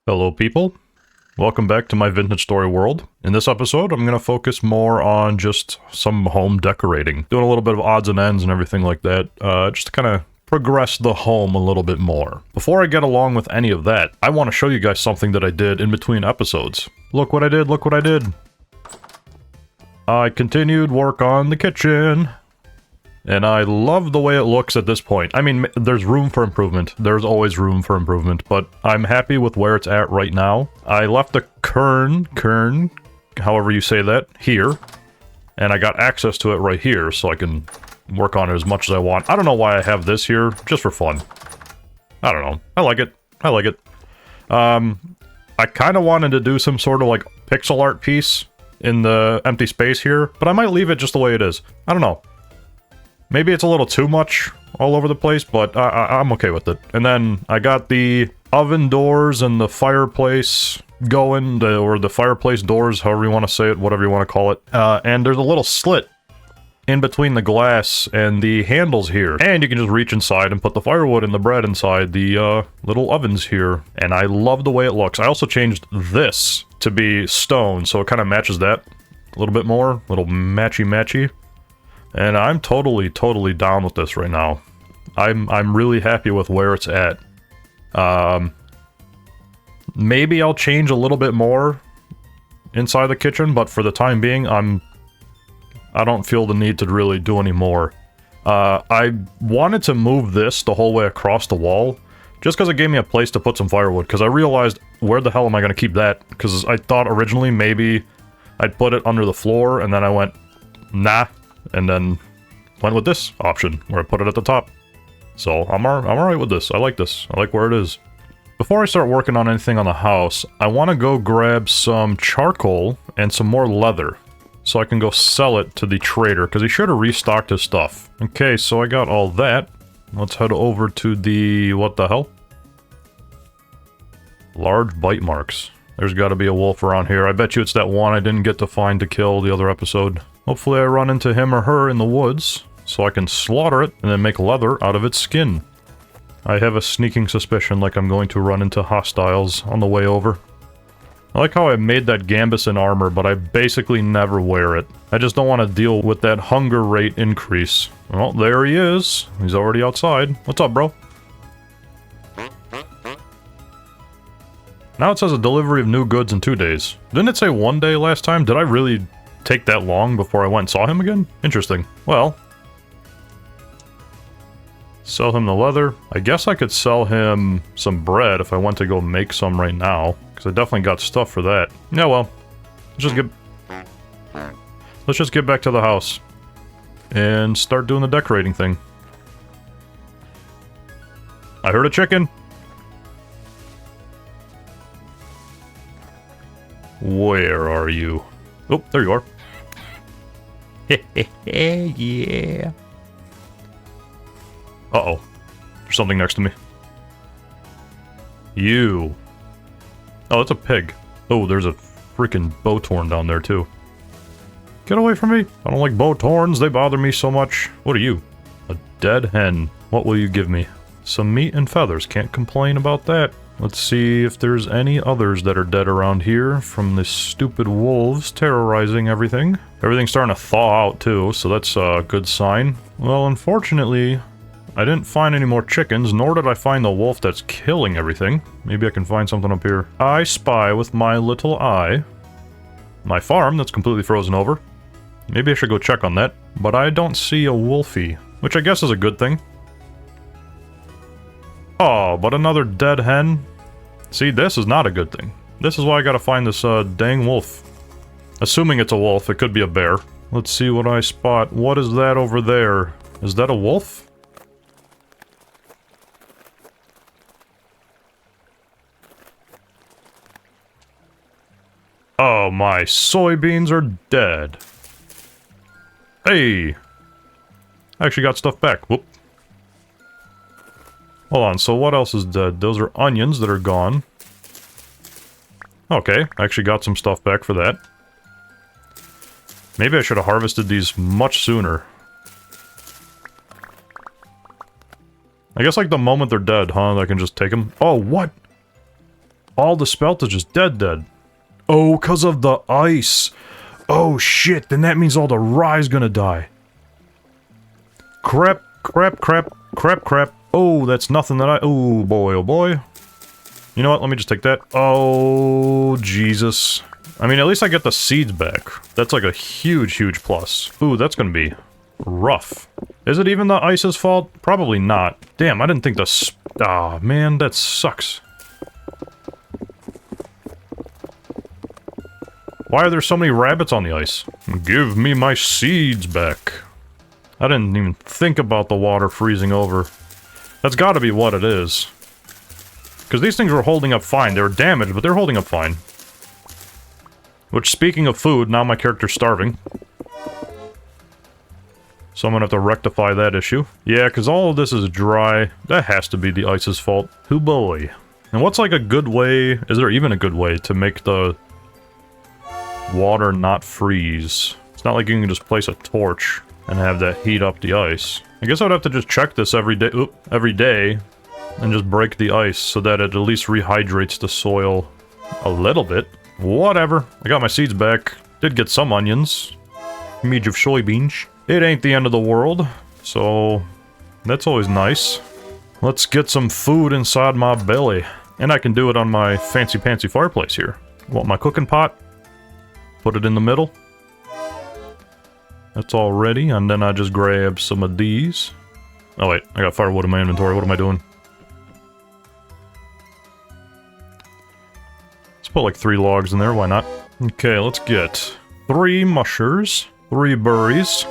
Hello people, welcome back to my Vintage Story world. In this episode, I'm going to focus more on just some home decorating. Doing a little bit of odds and ends and everything like that, just to kind of progress the home a little bit more. Before I get along with any of that, I want to show you guys something that I did in between episodes. Look what I did, look what I did. I continued work on the kitchen. And I love the way it looks at this point. I mean, there's room for improvement. There's always room for improvement, but I'm happy with where it's at right now. I left the kern, however you say that, here. And I got access to it right here, so I can work on it as much as I want. I don't know why I have this here, just for fun. I don't know. I like it. I like it. I kind of wanted to do some sort of like pixel art piece in the empty space here, but I might leave it just the way it is. I don't know. Maybe it's a little too much all over the place, but I'm okay with it. And then I got the oven doors and the fireplace going, or the fireplace doors, however you want to say it, whatever you want to call it. And there's a little slit in between the glass and the handles here. And you can just reach inside and put the firewood and the bread inside the little ovens here. And I love the way it looks. I also changed this to be stone, so it kind of matches that a little bit more. A little matchy-matchy. And I'm totally down with this right now. I'm really happy with where it's at. Maybe I'll change a little bit more inside the kitchen, but for the time being, I don't feel the need to really do any more. I wanted to move this the whole way across the wall, just because it gave me a place to put some firewood, because I realized, where the hell am I going to keep that? Because I thought originally maybe I'd put it under the floor, and then I went, nah. And then went with this option, where I put it at the top. So I'm alright with this. I like this. I like where it is. Before I start working on anything on the house, I want to go grab some charcoal and some more leather, so I can go sell it to the trader, because he should have restocked his stuff. Okay, so I got all that. Let's head over to the... what the hell? Large bite marks. There's got to be a wolf around here. I bet you it's that one I didn't get to find to kill the other episode. Hopefully I run into him or her in the woods, so I can slaughter it and then make leather out of its skin. I have a sneaking suspicion like I'm going to run into hostiles on the way over. I like how I made that gambeson armor, but I basically never wear it. I just don't want to deal with that hunger rate increase. Well, there he is. He's already outside. What's up, bro? Now it says a delivery of new goods in 2 days. Didn't it say 1 day last time? Did I really take that long before I went and saw him again? Interesting. Well, sell him the leather. I guess I could sell him some bread if I went to go make some right now, because I definitely got stuff for that. Yeah, well, let's just get back to the house and start doing the decorating thing. I heard a chicken. Where are you? Oh, there you are. Yeah. Uh-oh. There's something next to me. You. Oh, that's a pig. Oh, there's a freaking Bowtorn down there, too. Get away from me. I don't like Bowtorns. They bother me so much. What are you? A dead hen. What will you give me? Some meat and feathers. Can't complain about that. Let's see if there's any others that are dead around here from the stupid wolves terrorizing everything. Everything's starting to thaw out too, so that's a good sign. Well, unfortunately, I didn't find any more chickens, nor did I find the wolf that's killing everything. Maybe I can find something up here. I spy with my little eye my farm that's completely frozen over. Maybe I should go check on that, but I don't see a wolfie, which I guess is a good thing. Oh, but another dead hen? See, this is not a good thing. This is why I gotta find this, dang wolf. Assuming it's a wolf, it could be a bear. Let's see what I spot. What is that over there? Is that a wolf? Oh, my soybeans are dead. Hey! I actually got stuff back. Whoop. Hold on, so what else is dead? Those are onions that are gone. Okay, I actually got some stuff back for that. Maybe I should have harvested these much sooner. I guess like the moment they're dead, huh? I can just take them. Oh, what? All the spelt is just dead. Oh, because of the ice. Oh shit, then that means all the rye's gonna die. Crap. Oh, that's nothing that I... Oh boy, oh boy. You know what, let me just take that. Oh, Jesus. I mean, at least I get the seeds back. That's like a huge plus. Ooh, that's gonna be rough. Is it even the ice's fault? Probably not. Damn, I didn't think the... Ah, man, that sucks. Why are there so many rabbits on the ice? Give me my seeds back. I didn't even think about the water freezing over. That's gotta be what it is. Because these things were holding up fine. They were damaged, but they're holding up fine. Which, speaking of food, now my character's starving. So I'm gonna have to rectify that issue. Yeah, because all of this is dry. That has to be the ice's fault. Hoo boy. And what's like a good way... Is there even a good way to make the water not freeze? It's not like you can just place a torch and have that heat up the ice. I guess I would have to just check this every day, and just break the ice so that it at least rehydrates the soil a little bit. Whatever. I got my seeds back. Did get some onions. Mead of soybeans. It ain't the end of the world, so that's always nice. Let's get some food inside my belly. And I can do it on my fancy-pantsy fireplace here. Want my cooking pot? Put it in the middle. That's all ready, and then I just grab some of these. Oh wait, I got firewood in my inventory. What am I doing? Let's put like 3 logs in there, why not? Okay, let's get 3 mushers, 3 burries,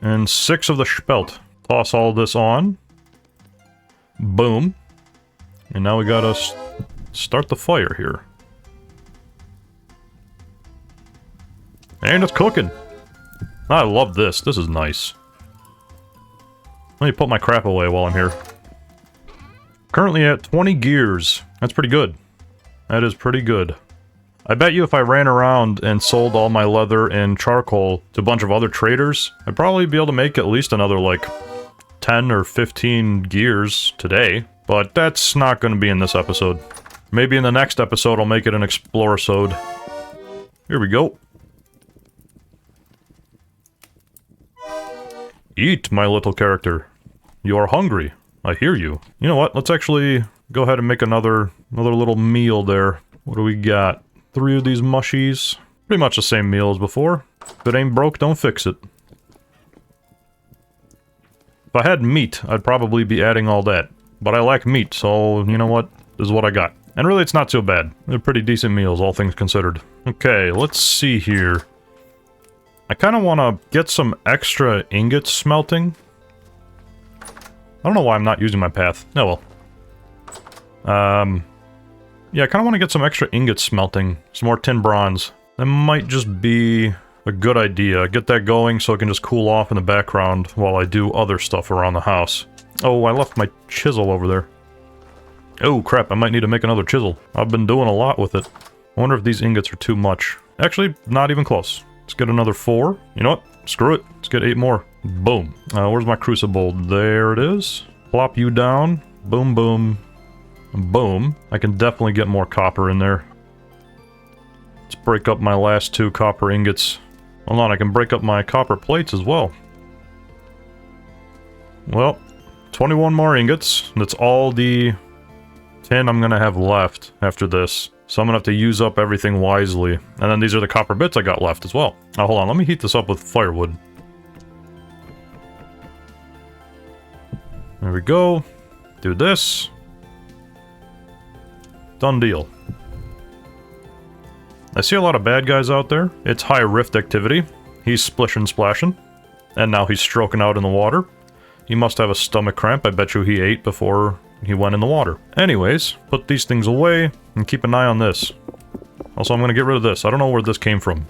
and 6 of the spelt. Toss all this on. Boom. And now we gotta start the fire here. And it's cooking. I love this. This is nice. Let me put my crap away while I'm here. Currently at 20 gears. That's pretty good. That is pretty good. I bet you if I ran around and sold all my leather and charcoal to a bunch of other traders, I'd probably be able to make at least another, like, 10 or 15 gears today. But that's not going to be in this episode. Maybe in the next episode I'll make it an Explorer-sode. Here we go. Eat, my little character. You are hungry. I hear you. You know what? Let's actually go ahead and make another little meal there. What do we got? 3 of these mushies. Pretty much the same meal as before. If it ain't broke, don't fix it. If I had meat, I'd probably be adding all that. But I lack meat, so you know what? This is what I got. And really, it's not too bad. They're pretty decent meals, all things considered. Okay, let's see here. I kind of want to get some extra ingots smelting. I don't know why I'm not using my path. Oh well. Yeah, I kind of want to get some extra ingots smelting. Some more tin bronze. That might just be a good idea. Get that going so it can just cool off in the background while I do other stuff around the house. Oh, I left my chisel over there. Oh crap, I might need to make another chisel. I've been doing a lot with it. I wonder if these ingots are too much. Actually, not even close. Let's get another 4. You know what? Screw it. Let's get 8 more. Boom. Where's my crucible? There it is. Plop you down. Boom, boom. Boom. I can definitely get more copper in there. Let's break up my last 2 copper ingots. Hold on, I can break up my copper plates as well. Well, 21 more ingots. That's all the tin I'm gonna have left after this. So I'm gonna have to use up everything wisely. And then these are the copper bits I got left as well. Oh, hold on, let me heat this up with firewood. There we go. Do this. Done deal. I see a lot of bad guys out there. It's high rift activity. He's splishing splashing. And now he's stroking out in the water. He must have a stomach cramp. I bet you he ate before he went in the water. Anyways, put these things away and keep an eye on this. Also, I'm going to get rid of this. I don't know where this came from.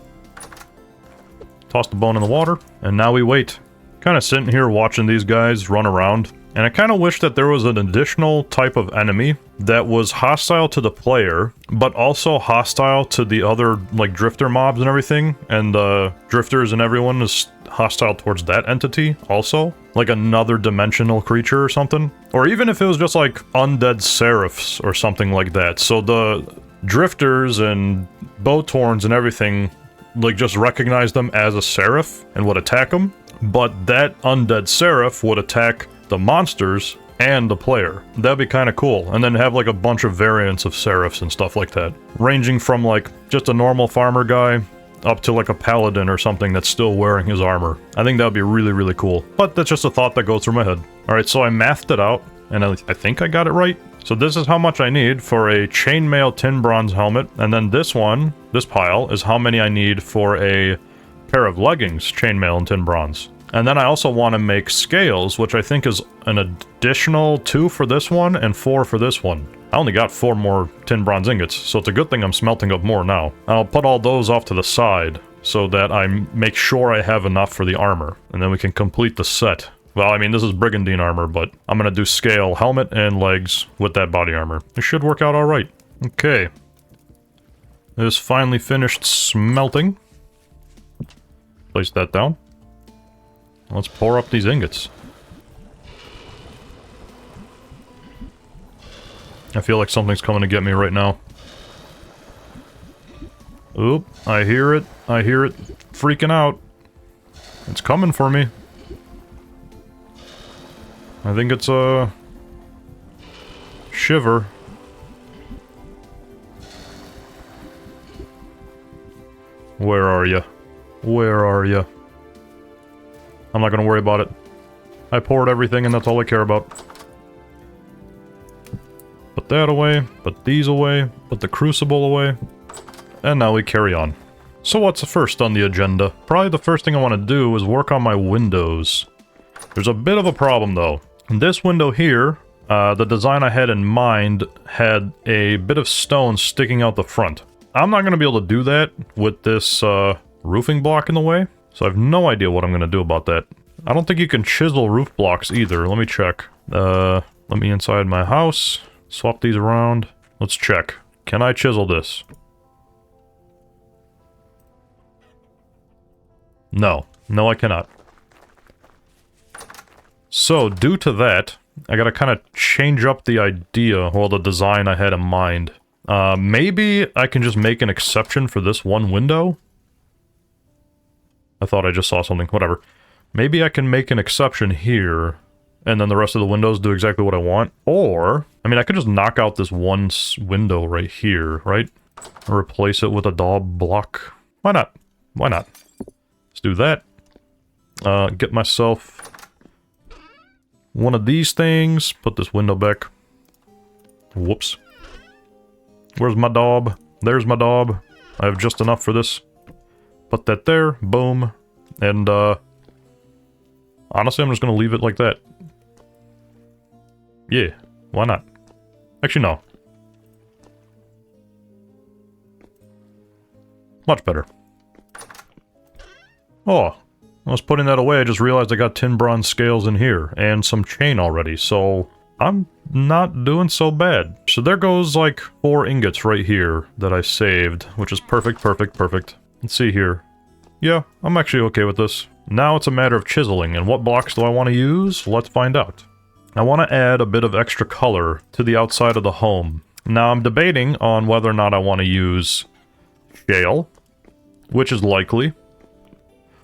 Toss the bone in the water, and now we wait. Kind of sitting here watching these guys run around. And I kind of wish that there was an additional type of enemy that was hostile to the player, but also hostile to the other, like, drifter mobs and everything, and the drifters and everyone is hostile towards that entity also. Like another dimensional creature or something. Or even if it was just like undead seraphs or something like that. So the drifters and Bowtorns and everything, like, just recognize them as a seraph and would attack them. But that undead seraph would attack the monsters and the player. That'd be kind of cool. And then have like a bunch of variants of seraphs and stuff like that. Ranging from like just a normal farmer guy up to like a paladin or something that's still wearing his armor. I think that would be really, really cool. But that's just a thought that goes through my head. Alright, so I mathed it out, and I think I got it right. So this is how much I need for a chainmail tin bronze helmet, and then this one, this pile, is how many I need for a pair of leggings, chainmail and tin bronze. And then I also want to make scales, which I think is an additional 2 for this one and 4 for this one. I only got 4 more tin bronze ingots, so it's a good thing I'm smelting up more now. I'll put all those off to the side so that I make sure I have enough for the armor, and then we can complete the set. Well, I mean, this is Brigandine armor, but I'm gonna do scale helmet and legs with that body armor. It should work out alright. Okay. It is finally finished smelting. Place that down. Let's pour up these ingots. I feel like something's coming to get me right now. Oop, I hear it. I hear it freaking out. It's coming for me. I think it's a shiver. Where are you? Where are you? I'm not gonna worry about it. I poured everything and that's all I care about. Put that away, put these away, put the crucible away, and now we carry on. So what's first on the agenda? Probably the first thing I want to do is work on my windows. There's a bit of a problem though. In this window here, the design I had in mind had a bit of stone sticking out the front. I'm not going to be able to do that with this roofing block in the way, so I have no idea what I'm going to do about that. I don't think you can chisel roof blocks either. Let me check. Let me inside my house. Swap these around. Let's check. Can I chisel this? No. No, I cannot. So, due to that, I gotta kind of change up the idea, or the design I had in mind. Maybe I can just make an exception for this one window? I thought I just saw something. Whatever. Maybe I can make an exception here, and then the rest of the windows do exactly what I want. Or, I mean, I could just knock out this one window right here, right? Replace it with a daub block. Why not? Why not? Let's do that. Get myself one of these things. Put this window back. Whoops. Where's my daub? There's my daub. I have just enough for this. Put that there. Boom. And, honestly, I'm just gonna leave it like that. Yeah, why not? Actually, no. Much better. Oh, I was putting that away, I just realized I got tin bronze scales in here, and some chain already, so I'm not doing so bad. So there goes, like, 4 ingots right here that I saved, which is perfect, perfect, perfect. Let's see here. Yeah, I'm actually okay with this. Now it's a matter of chiseling, and what blocks do I want to use? Let's find out. I want to add a bit of extra color to the outside of the home. Now I'm debating on whether or not I want to use shale, which is likely,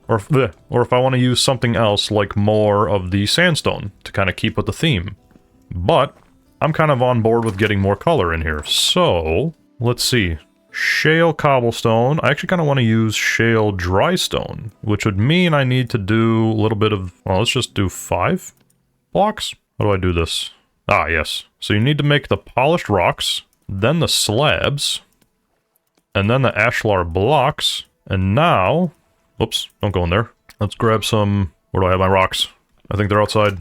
or if I want to use something else like more of the sandstone to kind of keep with the theme. But I'm kind of on board with getting more color in here, so let's see. Shale cobblestone. I actually kind of want to use shale drystone, which would mean I need to do a little bit of, well, let's just do 5 blocks. How do I do this? Ah, yes. So you need to make the polished rocks, then the slabs, and then the ashlar blocks, and now, oops, don't go in there. Let's grab some, where do I have my rocks? I think they're outside.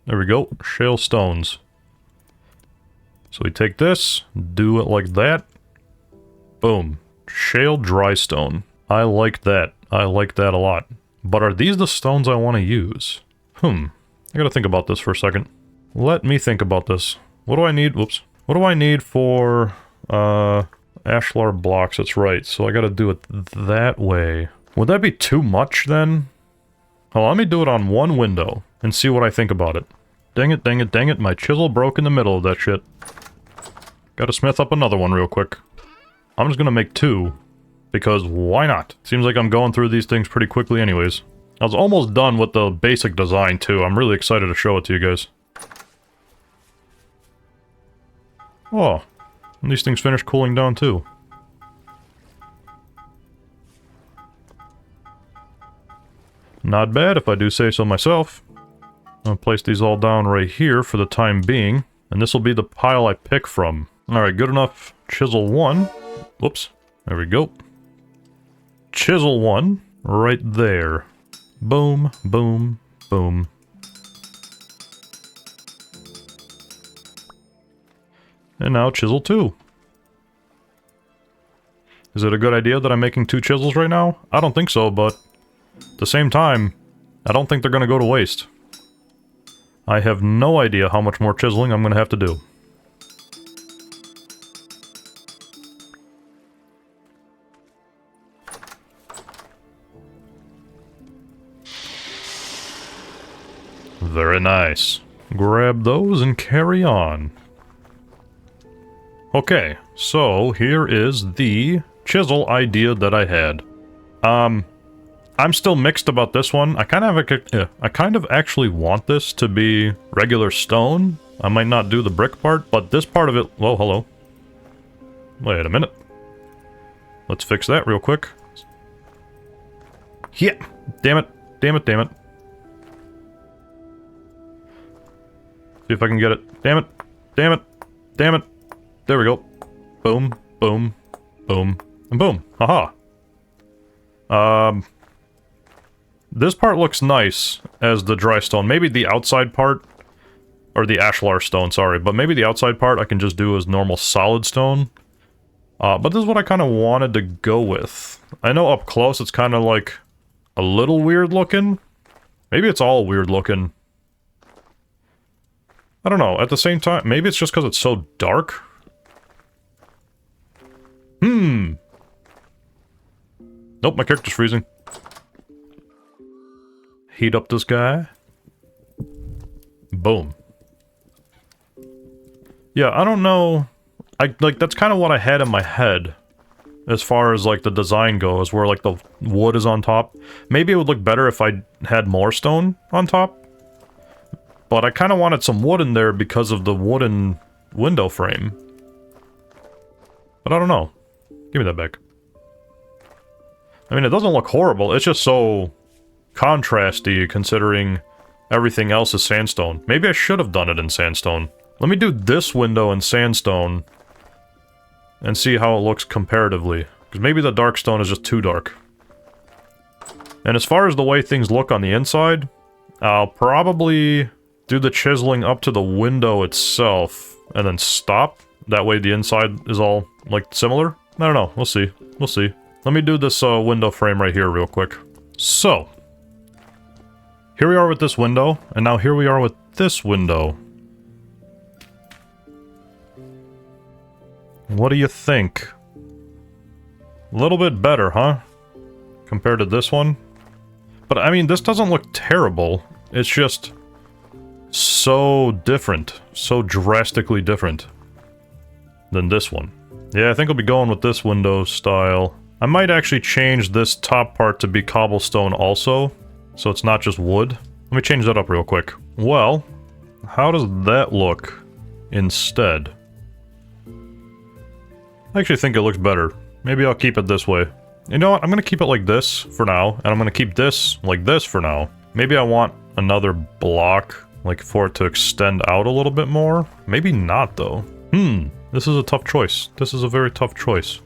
There we go, shale stones. So we take this, do it like that. Boom. Shale drystone. I like that. I like that a lot. But are these the stones I want to use? I gotta think about this for a second. Let me think about this. What do I need? Whoops. What do I need for, ashlar blocks? That's right. So I gotta do it that way. Would that be too much then? Well, let me do it on one window and see what I think about it. Dang it, dang it, dang it. My chisel broke in the middle of that shit. Gotta smith up another one real quick. I'm just gonna make 2. Because why not? Seems like I'm going through these things pretty quickly anyways. I was almost done with the basic design too. I'm really excited to show it to you guys. Oh, and these things finish cooling down too. Not bad if I do say so myself. I'll place these all down right here for the time being. And this will be the pile I pick from. Alright, good enough. Chisel 1. Whoops. There we go. Chisel 1. Right there. Boom, boom, boom. And now chisel 2. Is it a good idea that I'm making 2 chisels right now? I don't think so, but at the same time, I don't think they're going to go to waste. I have no idea how much more chiseling I'm going to have to do. Very nice. Grab those and carry on. Okay, so here is the chisel idea that I had. I'm still mixed about this one. I kind of actually want this to be regular stone. I might not do the brick part, but this part of it... Whoa, hello. Wait a minute. Let's fix that real quick. Yeah! Damn it. Damn it, damn it. See if I can get it. Damn it. Damn it. Damn it. There we go. Boom, boom, boom, and boom. Haha. This part looks nice as the dry stone. Maybe the outside part, or the ashlar stone, sorry, but maybe the outside part I can just do as normal solid stone. But this is what I kind of wanted to go with. I know up close it's kind of like a little weird looking. Maybe it's all weird looking. I don't know. At the same time, maybe it's just because it's so dark. Nope, my character's freezing. Heat up this guy. Boom. Yeah, I don't know. That's kind of what I had in my head. As far as, like, the design goes, where, like, the wood is on top. Maybe it would look better if I had more stone on top. But I kind of wanted some wood in there because of the wooden window frame. But I don't know. Give me that back. I mean, it doesn't look horrible. It's just so contrasty considering everything else is sandstone. Maybe I should have done it in sandstone. Let me do this window in sandstone and see how it looks comparatively. Because maybe the dark stone is just too dark. And as far as the way things look on the inside, I'll probably do the chiseling up to the window itself and then stop. That way the inside is all, like, similar. I don't know. We'll see. We'll see. Let me do this window frame right here real quick. So, here we are with this window, and now here we are with this window. What do you think? A little bit better, huh? Compared to this one? But, I mean, this doesn't look terrible. It's just so different. So drastically different than this one. Yeah, I think I'll be going with this window style. I might actually change this top part to be cobblestone also, so it's not just wood. Let me change that up real quick. Well, how does that look instead? I actually think it looks better. Maybe I'll keep it this way. You know what? I'm gonna keep it like this for now, and I'm gonna keep this like this for now. Maybe I want another block, like for it to extend out a little bit more. Maybe not, though. This is a tough choice. This is a very tough choice.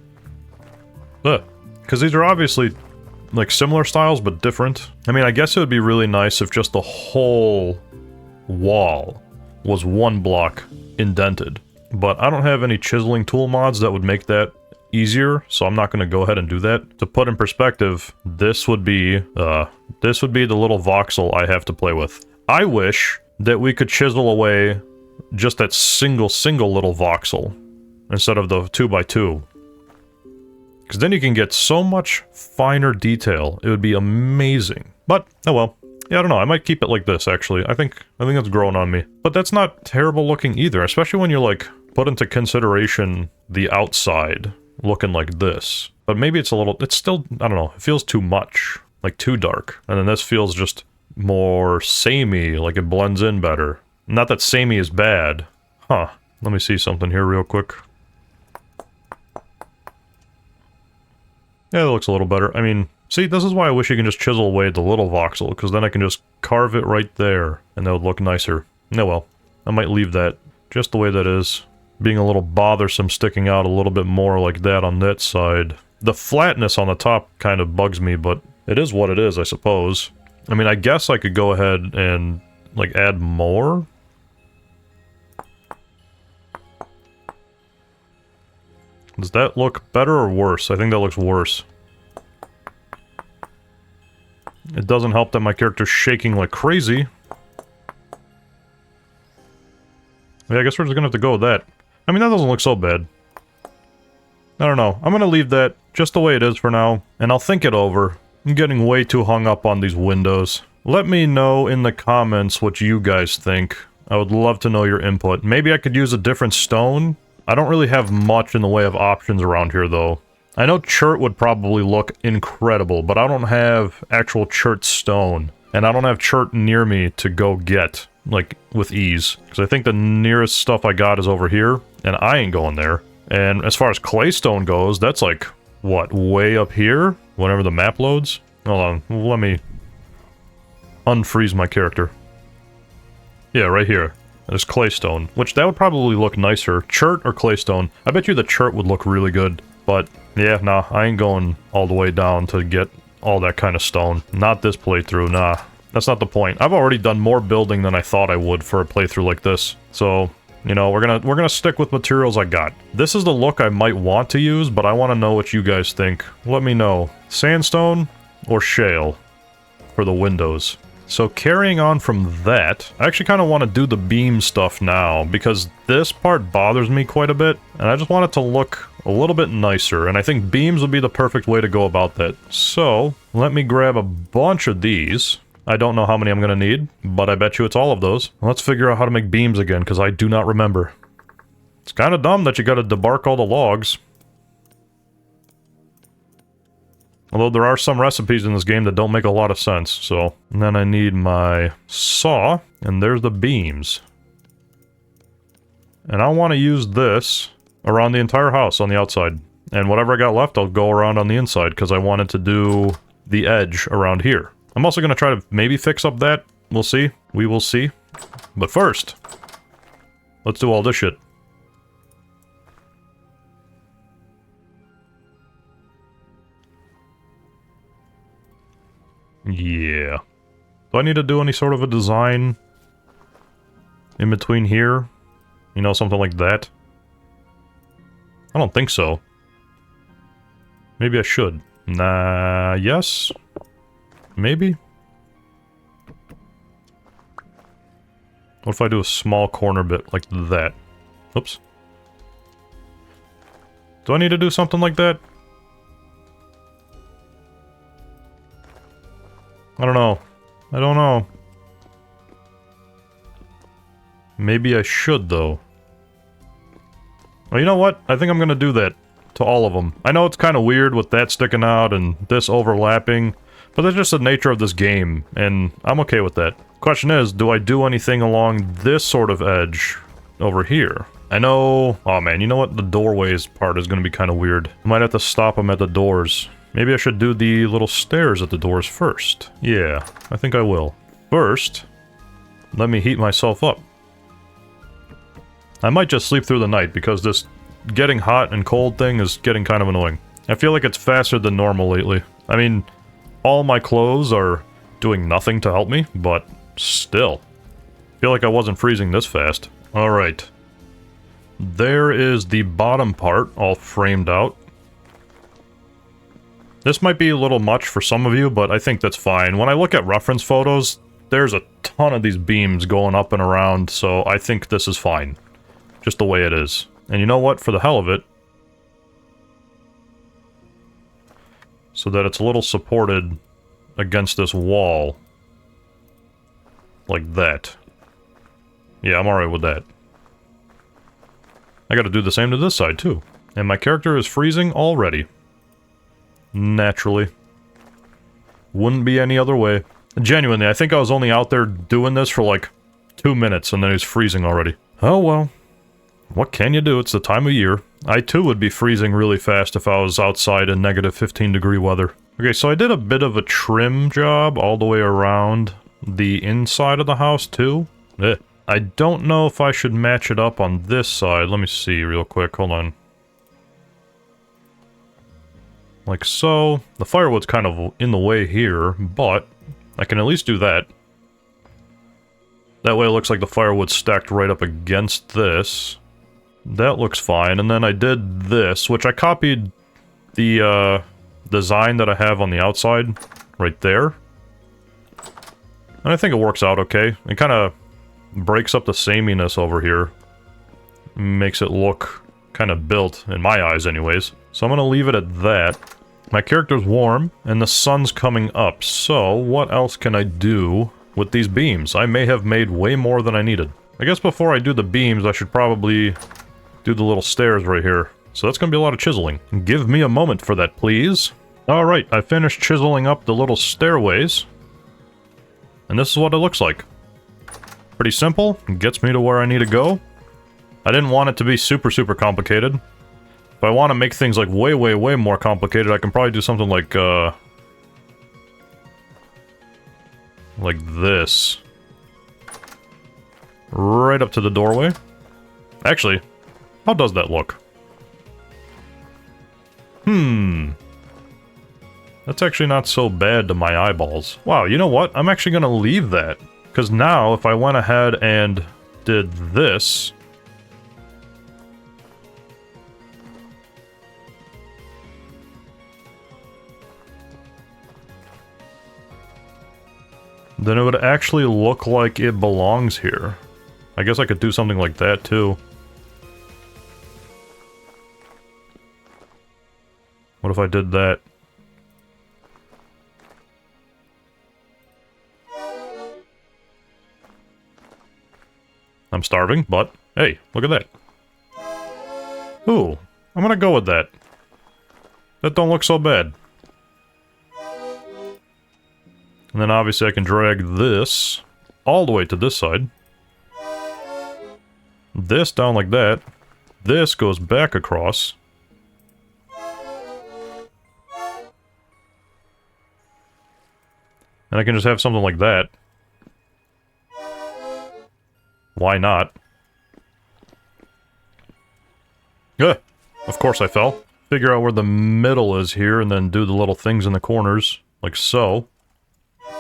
Because these are obviously, like, similar styles, but different. I mean, I guess it would be really nice if just the whole wall was one block indented. But I don't have any chiseling tool mods that would make that easier, so I'm not going to go ahead and do that. To put in perspective, this would be the little voxel I have to play with. I wish that we could chisel away just that single little voxel instead of the 2x2. Because then you can get so much finer detail. It would be amazing. But, oh well. Yeah, I don't know. I might keep it like this, actually. I think that's growing on me. But that's not terrible looking either, especially when you, like, put into consideration the outside looking like this. But maybe it's still, I don't know, it feels too much. Like, too dark. And then this feels just more samey, like it blends in better. Not that samey is bad. Huh. Let me see something here real quick. Yeah, it looks a little better. I mean, see, this is why I wish you can just chisel away the little voxel, because then I can just carve it right there, and that would look nicer. No, well, I might leave that just the way that is. Being a little bothersome, sticking out a little bit more like that on that side. The flatness on the top kind of bugs me, but it is what it is, I suppose. I mean, I guess I could go ahead and, like, add more. Does that look better or worse? I think that looks worse. It doesn't help that my character's shaking like crazy. Yeah, I guess we're just gonna have to go with that. I mean, that doesn't look so bad. I don't know. I'm gonna leave that just the way it is for now, and I'll think it over. I'm getting way too hung up on these windows. Let me know in the comments what you guys think. I would love to know your input. Maybe I could use a different stone. I don't really have much in the way of options around here, though. I know chert would probably look incredible, but I don't have actual chert stone. And I don't have chert near me to go get, like, with ease. Because I think the nearest stuff I got is over here, and I ain't going there. And as far as claystone goes, that's like, what, way up here? Whenever the map loads? Hold on, let me unfreeze my character. Yeah, right here. There's claystone, which that would probably look nicer. Chert or claystone? I bet you the chert would look really good. But, yeah, nah, I ain't going all the way down to get all that kind of stone. Not this playthrough, nah. That's not the point. I've already done more building than I thought I would for a playthrough like this. So, you know, we're gonna stick with materials I got. This is the look I might want to use, but I want to know what you guys think. Let me know. Sandstone or shale for the windows. So carrying on from that, I actually kind of want to do the beam stuff now, because this part bothers me quite a bit, and I just want it to look a little bit nicer, and I think beams would be the perfect way to go about that. So, let me grab a bunch of these. I don't know how many I'm going to need, but I bet you it's all of those. Let's figure out how to make beams again, because I do not remember. It's kind of dumb that you got to debark all the logs. Although there are some recipes in this game that don't make a lot of sense, so... And then I need my saw, and there's the beams. And I want to use this around the entire house on the outside. And whatever I got left, I'll go around on the inside, because I wanted to do the edge around here. I'm also going to try to maybe fix up that. We'll see. We will see. But first, let's do all this shit. Yeah. Do I need to do any sort of a design in between here? You know, something like that? I don't think so. Maybe I should. Nah, yes? Maybe? What if I do a small corner bit like that? Oops. Do I need to do something like that? I don't know. I don't know. Maybe I should, though. Well, you know what? I think I'm gonna do that to all of them. I know it's kind of weird with that sticking out and this overlapping, but that's just the nature of this game, and I'm okay with that. Question is, do I do anything along this sort of edge over here? I know... Oh man, you know what? The doorways part is gonna be kind of weird. I might have to stop them at the doors. Maybe I should do the little stairs at the doors first. Yeah, I think I will. First, let me heat myself up. I might just sleep through the night, because this getting hot and cold thing is getting kind of annoying. I feel like it's faster than normal lately. I mean, all my clothes are doing nothing to help me, but still. I feel like I wasn't freezing this fast. Alright. There is the bottom part all framed out. This might be a little much for some of you, but I think that's fine. When I look at reference photos, there's a ton of these beams going up and around, so I think this is fine. Just the way it is. And you know what? For the hell of it, so that it's a little supported against this wall. Like that. Yeah, I'm alright with that. I gotta do the same to this side, too. And my character is freezing already. Naturally. Wouldn't be any other way. Genuinely, I think I was only out there doing this for like 2 minutes and then he's freezing already. Oh well. What can you do? It's the time of year. I too would be freezing really fast if I was outside in negative 15-degree weather. Okay, so I did a bit of a trim job all the way around the inside of the house too. I don't know if I should match it up on this side. Let me see real quick. Hold on. Like so. The firewood's kind of in the way here, but I can at least do that. That way it looks like the firewood's stacked right up against this. That looks fine. And then I did this, which I copied the design that I have on the outside right there. And I think it works out okay. It kind of breaks up the sameness over here. Makes it look kind of built, in my eyes anyways. So I'm going to leave it at that. My character's warm, and the sun's coming up, so what else can I do with these beams? I may have made way more than I needed. I guess before I do the beams, I should probably do the little stairs right here. So that's going to be a lot of chiseling. Give me a moment for that, please. Alright, I finished chiseling up the little stairways. And this is what it looks like. Pretty simple, gets me to where I need to go. I didn't want it to be super complicated. If I want to make things like way more complicated, I can probably do something like this. Right up to the doorway. Actually, how does that look? That's actually not so bad to my eyeballs. Wow, you know what? I'm actually going to leave that. Because now, if I went ahead and did this... then it would actually look like it belongs here. I guess I could do something like that, too. What if I did that? I'm starving, but hey, look at that. Ooh, I'm gonna go with that. That don't look so bad. And then obviously I can drag this all the way to this side. This down like that. This goes back across. And I can just have something like that. Why not? Of course I fell. Figure out where the middle is here and then do the little things in the corners. Like so.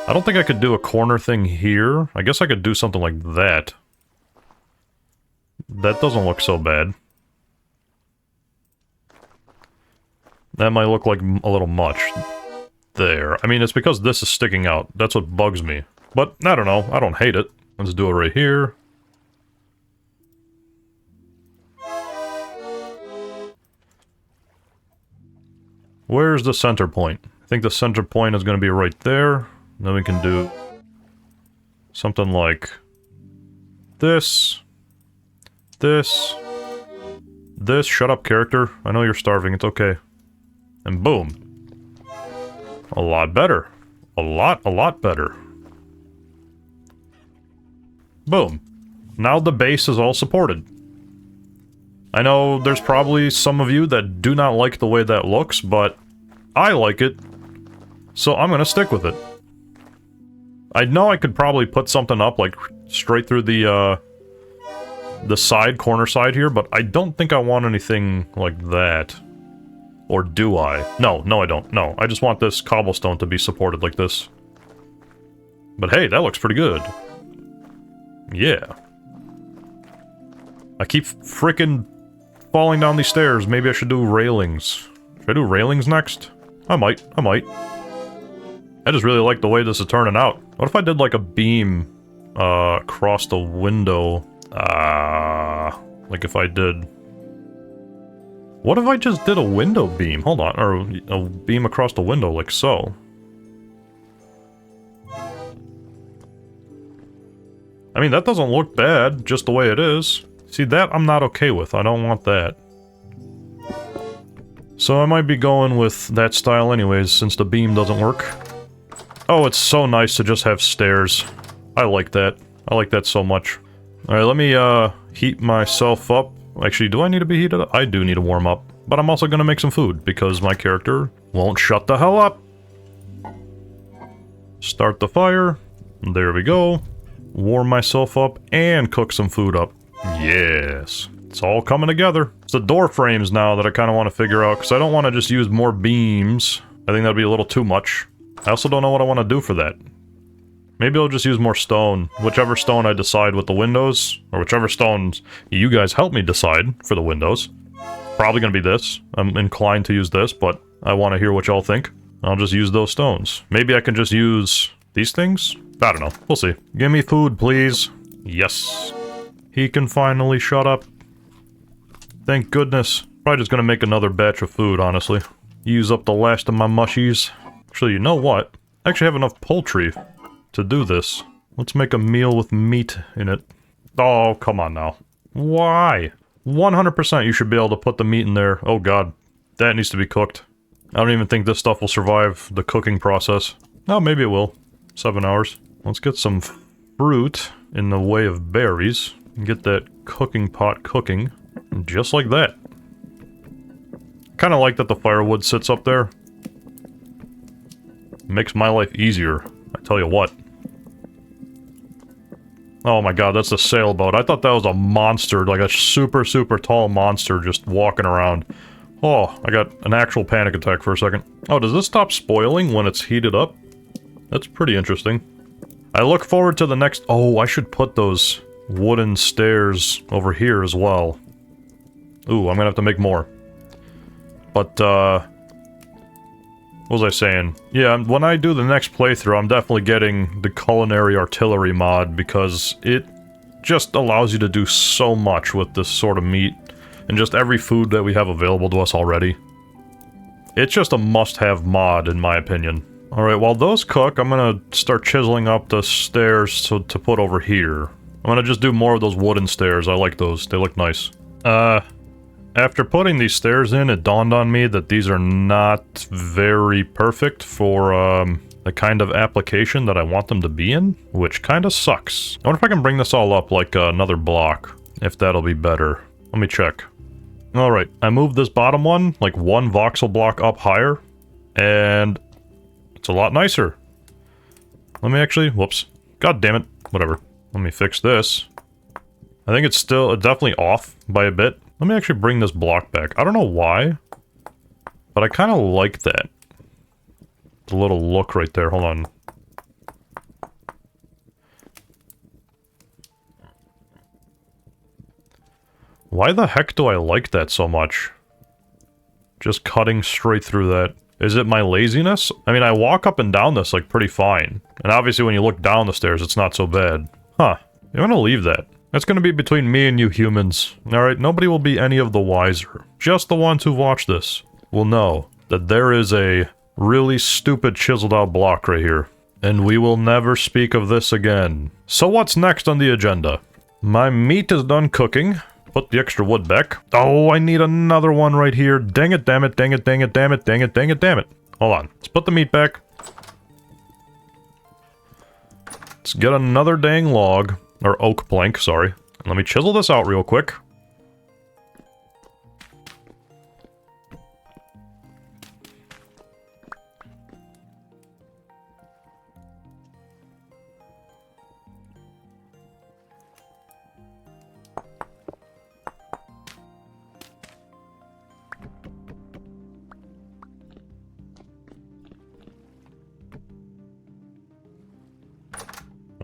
I don't think I could do a corner thing here. I guess I could do something like that. That doesn't look so bad. That might look like a little much. There. I mean, it's because this is sticking out. That's what bugs me. But, I don't know. I don't hate it. Let's do it right here. Where's the center point? I think the center point is going to be right there. Then we can do something like this, this, this. Shut up, character. I know you're starving. It's okay. And boom. A lot better. A lot better. Boom. Now the base is all supported. I know there's probably some of you that do not like the way that looks, but I like it, so I'm gonna stick with it. I know I could probably put something up, like, straight through the side, corner side here, but I don't think I want anything like that. Or do I? No, I don't. No, I just want this cobblestone to be supported like this. But hey, that looks pretty good. Yeah. I keep frickin' falling down these stairs. Maybe I should do railings. Should I do railings next? I might. I just really like the way this is turning out. What if I did like a beam across the window? Like if I did... What if I just did a window beam? Hold on, or a beam across the window like so. I mean, that doesn't look bad, just the way it is. See, that I'm not okay with. I don't want that. So I might be going with that style anyways, since the beam doesn't work. Oh, it's so nice to just have stairs. I like that. I like that so much. Alright, let me heat myself up. Actually, do I need to be heated up? I do need to warm up. But I'm also gonna make some food, because my character won't shut the hell up. Start the fire. There we go. Warm myself up and cook some food up. Yes. It's all coming together. It's the door frames now that I kind of want to figure out, because I don't want to just use more beams. I think that'd be a little too much. I also don't know what I want to do for that. Maybe I'll just use more stone. Whichever stone I decide with the windows, or whichever stones you guys help me decide for the windows. Probably gonna be this. I'm inclined to use this, but I want to hear what y'all think. I'll just use those stones. Maybe I can just use these things? I don't know. We'll see. Give me food, please. Yes. He can finally shut up. Thank goodness. Probably just gonna make another batch of food, honestly. Use up the last of my mushies. Actually, you know what? I actually have enough poultry to do this. Let's make a meal with meat in it. Oh, come on now. Why? 100% you should be able to put the meat in there. Oh god. That needs to be cooked. I don't even think this stuff will survive the cooking process. Oh, maybe it will. 7 hours. Let's get some fruit in the way of berries. And get that cooking pot cooking. Just like that. Kinda like that the firewood sits up there. Makes my life easier. I tell you what. Oh my god, that's a sailboat. I thought that was a monster, like a super, super tall monster just walking around. Oh, I got an actual panic attack for a second. Oh, does this stop spoiling when it's heated up? That's pretty interesting. I look forward to the next... Oh, I should put those wooden stairs over here as well. Ooh, I'm gonna have to make more. But, what was I saying? Yeah, when I do the next playthrough, I'm definitely getting the Culinary Artillery mod, because it just allows you to do so much with this sort of meat, and just every food that we have available to us already. It's just a must-have mod, in my opinion. Alright, while those cook, I'm gonna start chiseling up the stairs to put over here. I'm gonna just do more of those wooden stairs. I like those. They look nice. After putting these stairs in, it dawned on me that these are not very perfect for, the kind of application that I want them to be in, which kinda sucks. I wonder if I can bring this all up like another block, if that'll be better. Let me check. Alright, I moved this bottom one, like 1 voxel block up higher, and it's a lot nicer. Let me actually, whoops. God damn it. Whatever. Let me fix this. I think it's definitely off by a bit. Let me actually bring this block back. I don't know why, but I kind of like that. The little look right there. Hold on. Why the heck do I like that so much? Just cutting straight through that. Is it my laziness? I mean, I walk up and down this, like, pretty fine. And obviously when you look down the stairs, it's not so bad. Huh. I'm gonna leave that. That's gonna be between me and you humans. Alright, nobody will be any of the wiser. Just the ones who watch this will know that there is a really stupid chiseled out block right here. And we will never speak of this again. So what's next on the agenda? My meat is done cooking. Put the extra wood back. Oh, I need another one right here. Dang it, damn it, dang it, dang it, damn it, dang it, dang it, damn it. Hold on. Let's put the meat back. Let's get another dang log. Or oak plank, sorry. Let me chisel this out real quick.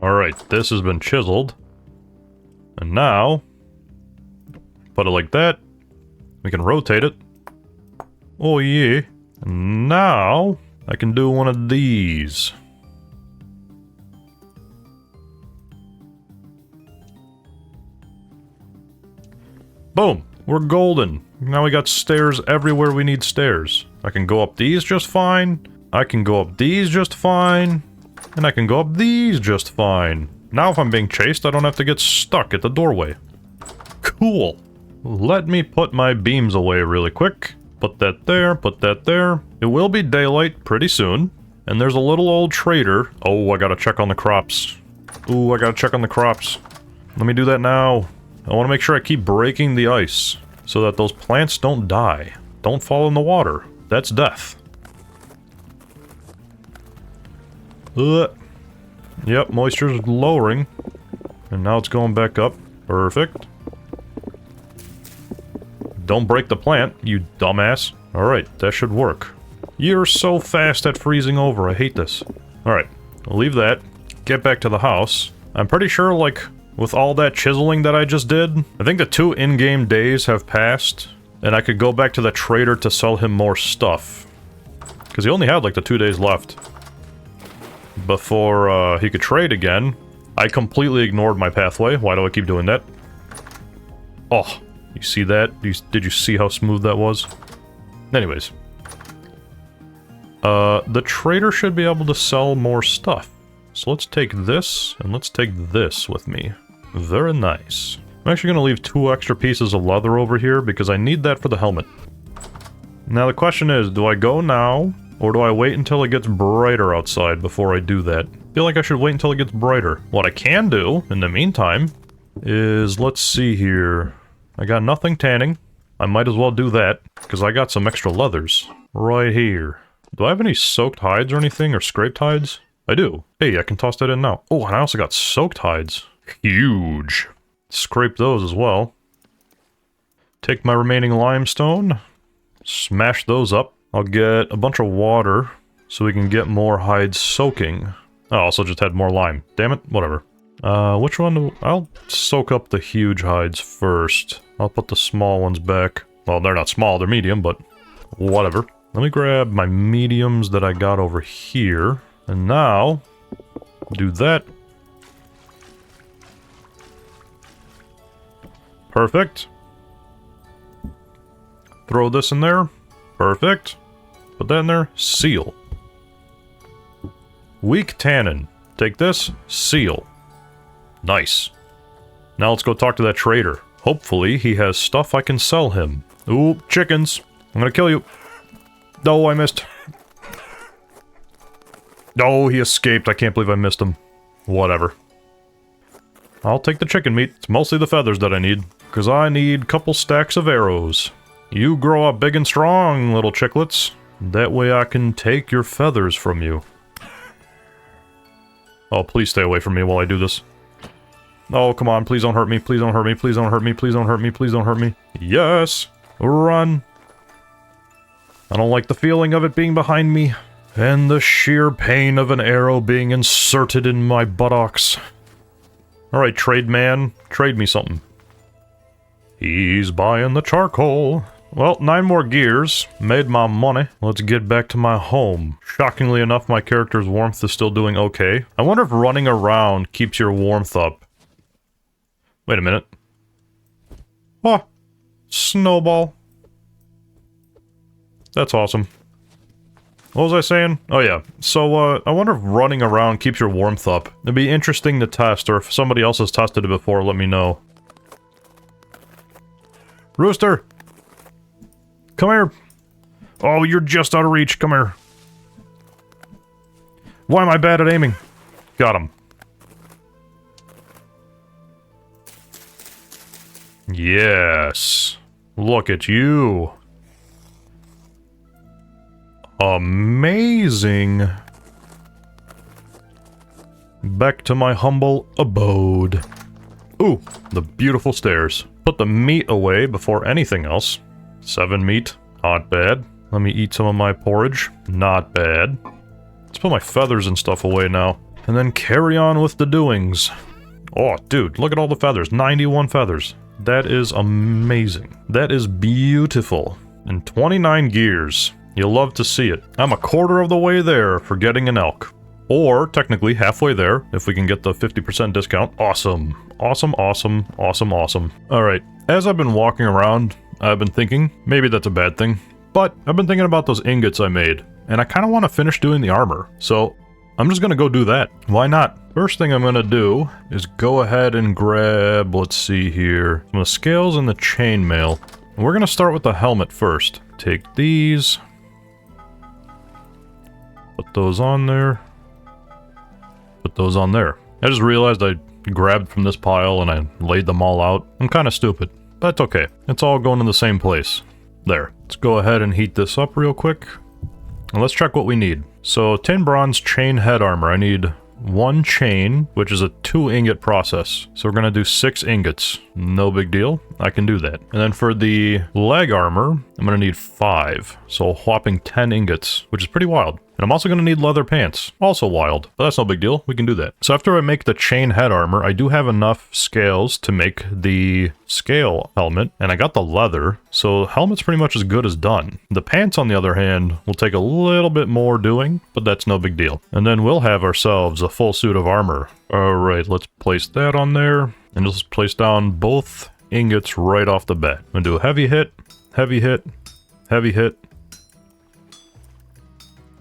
Alright, this has been chiseled. And now, put it like that. We can rotate it. Oh yeah. And now I can do one of these. Boom! We're golden. Now we got stairs everywhere we need stairs. I can go up these just fine. I can go up these just fine. And I can go up these just fine. Now if I'm being chased, I don't have to get stuck at the doorway. Cool. Let me put my beams away really quick. Put that there, put that there. It will be daylight pretty soon. And there's a little old trader. Oh, I gotta check on the crops. Ooh, I gotta check on the crops. Let me do that now. I want to make sure I keep breaking the ice so that those plants don't die. Don't fall in the water. That's death. Yep, moisture's lowering. And now it's going back up. Perfect. Don't break the plant, you dumbass. Alright, that should work. You're so fast at freezing over, I hate this. Alright, I'll leave that. Get back to the house. I'm pretty sure, like, with all that chiseling that I just did, I think the 2 in-game days have passed, and I could go back to the trader to sell him more stuff. Because he only had, like, the 2 days left before he could trade again. I completely ignored my pathway. Why do I keep doing that? Oh, you see that? Did you see how smooth that was? Anyways. The trader should be able to sell more stuff. So let's take this, and let's take this with me. Very nice. I'm actually going to leave 2 extra pieces of leather over here, because I need that for the helmet. Now the question is, do I go now, or do I wait until it gets brighter outside before I do that? I feel like I should wait until it gets brighter. What I can do, in the meantime, is, let's see here. I got nothing tanning. I might as well do that, because I got some extra leathers. Right here. Do I have any soaked hides or anything, or scraped hides? I do. Hey, I can toss that in now. Oh, and I also got soaked hides. Huge. Scrape those as well. Take my remaining limestone. Smash those up. I'll get a bunch of water so we can get more hides soaking. I also just had more lime. Damn it. Whatever. Which one do... I'll soak up the huge hides first. I'll put the small ones back. Well, they're not small, they're medium, but whatever. Let me grab my mediums that I got over here. And now, do that. Perfect. Throw this in there. Perfect. Put that in there. Seal. Weak tannin. Take this. Seal. Nice. Now let's go talk to that trader. Hopefully he has stuff I can sell him. Ooh, chickens. I'm gonna kill you. No, I missed. No, he escaped. I can't believe I missed him. Whatever. I'll take the chicken meat. It's mostly the feathers that I need. Because I need a couple stacks of arrows. You grow up big and strong, little chicklets. That way I can take your feathers from you. Oh, please stay away from me while I do this. Oh, come on. Please don't hurt me. Please don't hurt me. Please don't hurt me. Please don't hurt me. Please don't hurt me. Yes! Run! I don't like the feeling of it being behind me. And the sheer pain of an arrow being inserted in my buttocks. Alright, trade man. Trade me something. He's buying the charcoal. Well, 9 more gears. Made my money. Let's get back to my home. Shockingly enough, my character's warmth is still doing okay. I wonder if running around keeps your warmth up. Wait a minute. Oh, snowball. That's awesome. What was I saying? Oh yeah, so I wonder if running around keeps your warmth up. It'd be interesting to test, or if somebody else has tested it before, let me know. Rooster! Come here! Oh, you're just out of reach, come here. Why am I bad at aiming? Got him. Yes. Look at you. Amazing. Back to my humble abode. Ooh, the beautiful stairs. Put the meat away before anything else. 7 meat, not bad. Let me eat some of my porridge, not bad. Let's put my feathers and stuff away now. And then carry on with the doings. Oh, dude, look at all the feathers. 91 feathers. That is amazing. That is beautiful. And 29 gears. You love to see it. I'm a quarter of the way there for getting an elk. Or, technically, halfway there, if we can get the 50% discount. Awesome. Awesome, awesome, awesome, awesome. Alright, as I've been walking around, I've been thinking, maybe that's a bad thing, but I've been thinking about those ingots I made, and I kind of want to finish doing the armor, so I'm just going to go do that. Why not? First thing I'm going to do is go ahead and grab, let's see here, some of the scales and the chainmail. We're going to start with the helmet first. Take these. Put those on there. Put those on there. I just realized I grabbed from this pile and I laid them all out. I'm kind of stupid, but it's okay. It's all going in the same place. There. Let's go ahead and heat this up real quick. And let's check what we need. So, tin bronze chain head armor. I need 1 chain, which is a 2 ingot process. So we're going to do 6 ingots. No big deal. I can do that. And then for the leg armor, I'm going to need 5. So a whopping 10 ingots, which is pretty wild. And I'm also going to need leather pants. Also wild, but that's no big deal. We can do that. So after I make the chain head armor, I do have enough scales to make the scale helmet, and I got the leather, so the helmet's pretty much as good as done. The pants, on the other hand, will take a little bit more doing, but that's no big deal. And then we'll have ourselves a full suit of armor. Alright, let's place that on there, and just place down both ingots right off the bat. I'm going to do a heavy hit, heavy hit, heavy hit,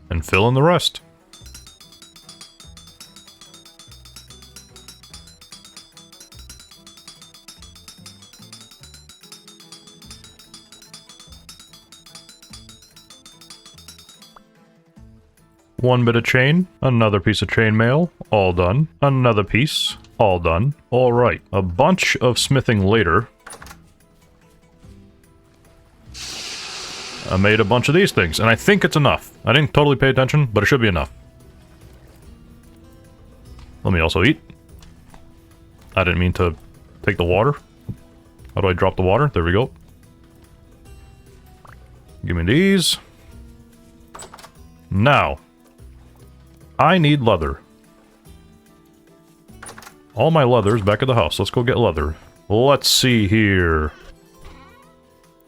and fill in the rest. One bit of chain, another piece of chainmail, all done. Another piece, all done. Alright, a bunch of smithing later. I made a bunch of these things, and I think it's enough. I didn't totally pay attention, but it should be enough. Let me also eat. I didn't mean to take the water. How do I drop the water? There we go. Give me these. Now, I need leather. All my leather's back at the house. Let's go get leather. Let's see here.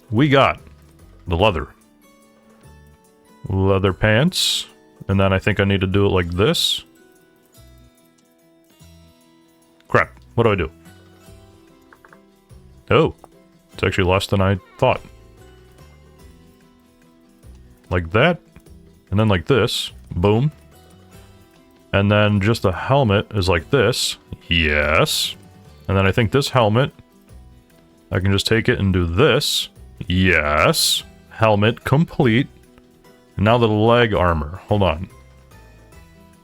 We got the leather. Leather pants. And then I think I need to do it like this. Crap. What do I do? Oh. It's actually less than I thought. Like that. And then like this. Boom. And then just a helmet is like this. Yes. And then I think this helmet, I can just take it and do this. Yes. Helmet complete. And now the leg armor. Hold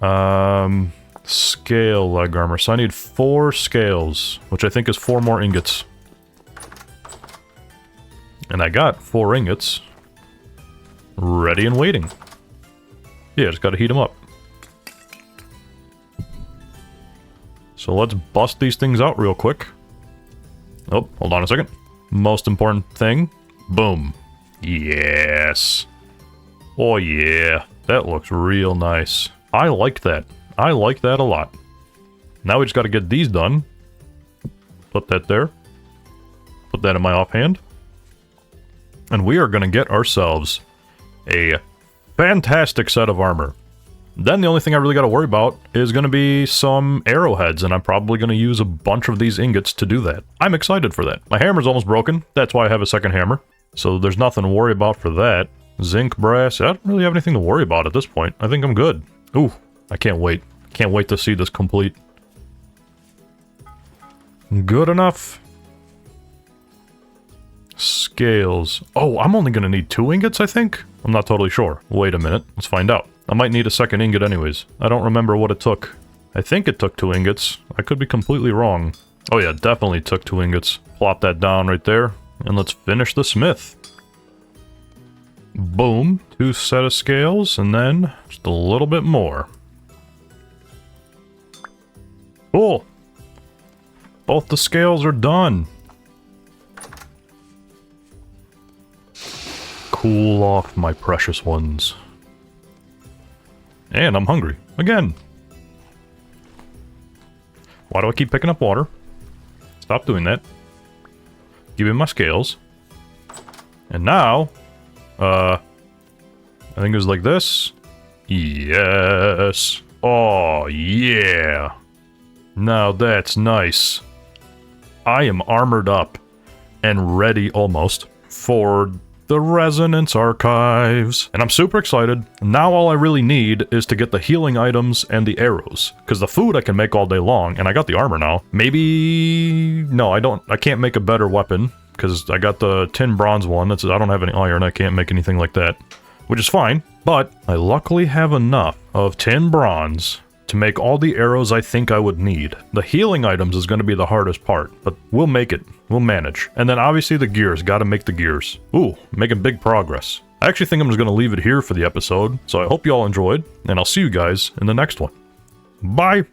on. Scale leg armor. So I need 4 scales, which I think is 4 more ingots. And I got 4 ingots. Ready and waiting. Yeah, just gotta heat them up. So let's bust these things out real quick. Oh, hold on a second. Most important thing. Boom. Yes. Oh yeah. That looks real nice. I like that. I like that a lot. Now we just gotta get these done. Put that there. Put that in my offhand. And we are gonna get ourselves a fantastic set of armor. Then the only thing I really got to worry about is going to be some arrowheads, and I'm probably going to use a bunch of these ingots to do that. I'm excited for that. My hammer's almost broken. That's why I have a second hammer. So there's nothing to worry about for that. Zinc, brass, I don't really have anything to worry about at this point. I think I'm good. Ooh, I can't wait. Can't wait to see this complete. Good enough. Scales. Oh, I'm only going to need 2 ingots, I think? I'm not totally sure. Wait a minute. Let's find out. I might need a second ingot anyways. I don't remember what it took. I think it took 2 ingots. I could be completely wrong. Oh yeah, definitely took 2 ingots. Plop that down right there. And let's finish the smith. Boom. 2 set of scales, and then just a little bit more. Cool. Both the scales are done. Cool off, my precious ones. And I'm hungry. Again. Why do I keep picking up water? Stop doing that. Give me my scales. And now, I think it was like this. Yes. Oh, yeah. Now that's nice. I am armored up and ready almost for the Resonance Archives. And I'm super excited. Now all I really need is to get the healing items and the arrows. Because the food I can make all day long, and I got the armor now. Maybe... No, I can't make a better weapon. Because I got the tin bronze one. I don't have any iron, I can't make anything like that. Which is fine. But I luckily have enough of tin bronze to make all the arrows I think I would need. The healing items is going to be the hardest part, but we'll make it. We'll manage. And then obviously the gears. Gotta make the gears. Ooh, making big progress. I actually think I'm just going to leave it here for the episode, so I hope you all enjoyed, and I'll see you guys in the next one. Bye!